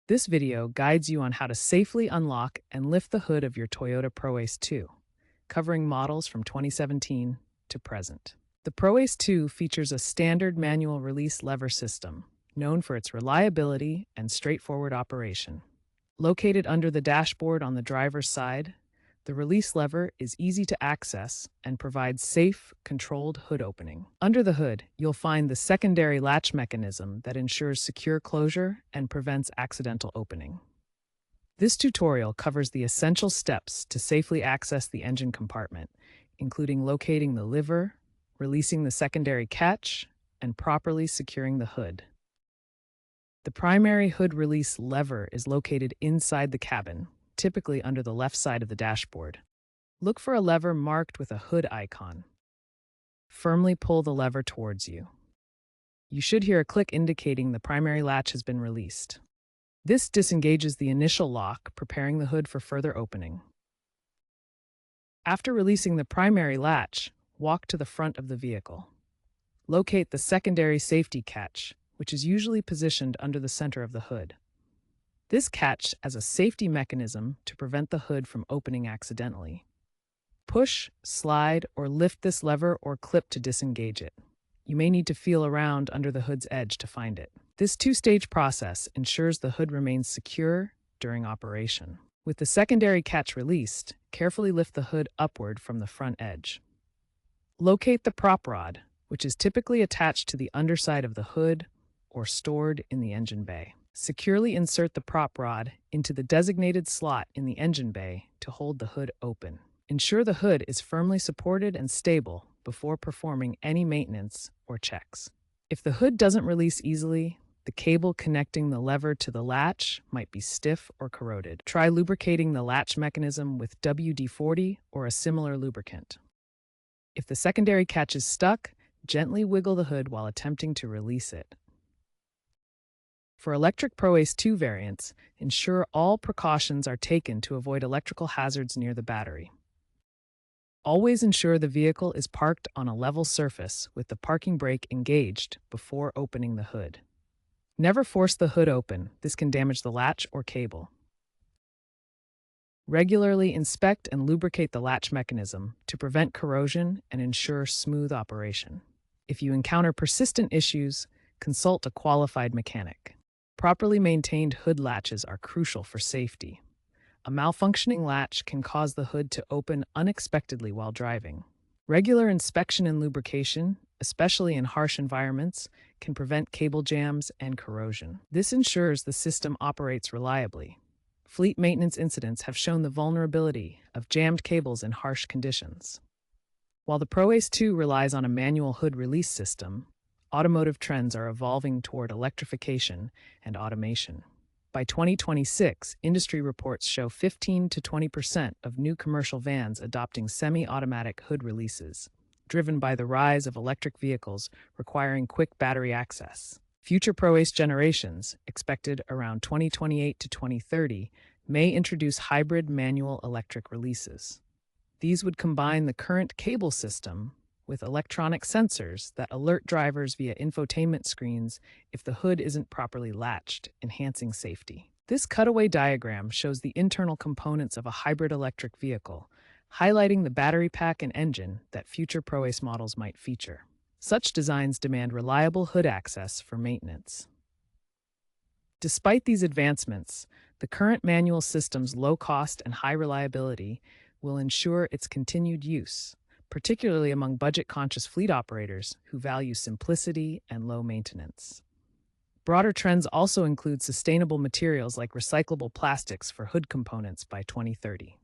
This video guides you on how to safely unlock and lift the hood of your Toyota Proace II, covering models from 2017 to present. The Proace II features a standard manual release lever system, known for its reliability and straightforward operation. Located under the dashboard on the driver's side, the release lever is easy to access and provides safe, controlled hood opening. Under the hood, you'll find the secondary latch mechanism that ensures secure closure and prevents accidental opening. This tutorial covers the essential steps to safely access the engine compartment, including locating the lever, releasing the secondary catch, and properly securing the hood. The primary hood release lever is located inside the cabin, typically under the left side of the dashboard. Look for a lever marked with a hood icon. Firmly pull the lever towards you. You should hear a click indicating the primary latch has been released. This disengages the initial lock, preparing the hood for further opening. After releasing the primary latch, walk to the front of the vehicle. Locate the secondary safety catch, which is usually positioned under the center of the hood. This catch as a safety mechanism to prevent the hood from opening accidentally. Push, slide, or lift this lever or clip to disengage it. You may need to feel around under the hood's edge to find it. This two-stage process ensures the hood remains secure during operation. With the secondary catch released, carefully lift the hood upward from the front edge. Locate the prop rod, which is typically attached to the underside of the hood or stored in the engine bay. Securely insert the prop rod into the designated slot in the engine bay to hold the hood open. Ensure the hood is firmly supported and stable before performing any maintenance or checks. If the hood doesn't release easily, the cable connecting the lever to the latch might be stiff or corroded. Try lubricating the latch mechanism with WD-40 or a similar lubricant. If the secondary catch is stuck, gently wiggle the hood while attempting to release it. For electric Proace II variants, ensure all precautions are taken to avoid electrical hazards near the battery. Always ensure the vehicle is parked on a level surface with the parking brake engaged before opening the hood. Never force the hood open. This can damage the latch or cable. Regularly inspect and lubricate the latch mechanism to prevent corrosion and ensure smooth operation. If you encounter persistent issues, consult a qualified mechanic. Properly maintained hood latches are crucial for safety. A malfunctioning latch can cause the hood to open unexpectedly while driving. Regular inspection and lubrication, especially in harsh environments, can prevent cable jams and corrosion. This ensures the system operates reliably. Fleet maintenance incidents have shown the vulnerability of jammed cables in harsh conditions. While the Proace II relies on a manual hood release system, automotive trends are evolving toward electrification and automation. By 2026, industry reports show 15 to 20% of new commercial vans adopting semi-automatic hood releases, driven by the rise of electric vehicles requiring quick battery access. Future Proace generations, expected around 2028 to 2030, may introduce hybrid manual electric releases. These would combine the current cable system with electronic sensors that alert drivers via infotainment screens if the hood isn't properly latched, enhancing safety. This cutaway diagram shows the internal components of a hybrid electric vehicle, highlighting the battery pack and engine that future Proace models might feature. Such designs demand reliable hood access for maintenance. Despite these advancements, the current manual system's low cost and high reliability will ensure its continued use, particularly among budget-conscious fleet operators who value simplicity and low maintenance. Broader trends also include sustainable materials like recyclable plastics for hood components by 2030.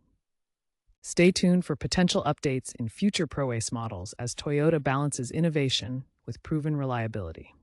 Stay tuned for potential updates in future Proace models as Toyota balances innovation with proven reliability.